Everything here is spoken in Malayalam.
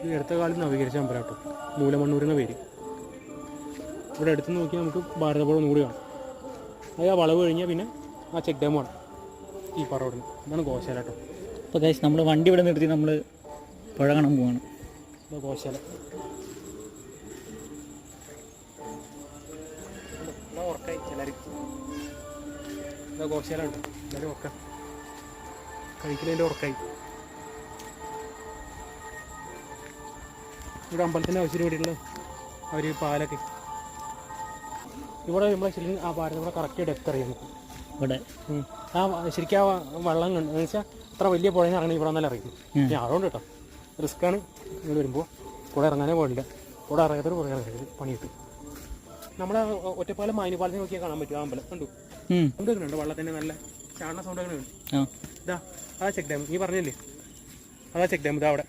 ഇത് അടുത്ത കാലം നവീകരിച്ച അമ്പലം കേട്ടോ. മൂലമണ്ണൂർ എന്ന പേര്. ഇവിടെ അടുത്ത് നോക്കിയാൽ നമുക്ക് ഭാരതപ്പുഴ ഒന്നും കൂടി കാണാം. അത് ആ വളവ് കഴിഞ്ഞാൽ പിന്നെ ആ ചെക്ക് ഡാമാണ് ഈ പറവടുന്ന്. ഇതാണ് ഗോശാല കേട്ടോ. അപ്പോൾ ഗൈസ് നമ്മൾ വണ്ടി ഇവിടെ നിർത്തി നമ്മൾ പുഴ കാണാൻ പോവാണ്. ഇതാ ഗോശാല. ഇതാ ഉറക്കായി ചിലർ. ഇതാ ഗോശാല ഉണ്ട്. എല്ലാവരും ഉറക്ക കഴിക്കലതിൻ്റെ ഉറക്കായി. ഇവിടെ അമ്പലത്തിൻ്റെ ആവശ്യത്തിന് വേണ്ടിയിട്ടുള്ള അവർ പാലൊക്കെ ഇവിടെ നമ്മളെ ശരിക്കും ആ ഭാരതപ്പുഴ കറക്റ്റ് ഡെപ്ത് അറിയാം നമുക്ക് ഇവിടെ. ആ ശരിക്കും ആ വെള്ളം കണ്ട് എന്ന് വെച്ചാൽ അത്ര വലിയ പുഴയെന്ന് ഇറങ്ങി ഇവിടെ നല്ല അറിയും. ഞാൻ അതുകൊണ്ട് കേട്ടോ റിസ്ക്കാണ്. നിങ്ങൾ വരുമ്പോൾ കൂടെ ഇറങ്ങാനേ പാടില്ല. കൂടെ ഇറങ്ങാത്തൊരു പുഴ ഇറങ്ങരുത്, പണി കിട്ടും. നമ്മളെ ഒറ്റപ്പാലം മാനിപ്പാലത്തിൽ നോക്കിയാൽ കാണാൻ പറ്റും ആ അമ്പലം. കണ്ടു എന്തൊക്കെ ഉണ്ട് വെള്ളത്തിൻ്റെ നല്ല ചാണ സൗണ്ടൊക്കെ ഉണ്ട്. ഇതാ അതാ ചെക്ക് ഡാം. നീ പറഞ്ഞില്ലേ അതാ ചെക്ക് ഡാം. ഇതാ അവിടെ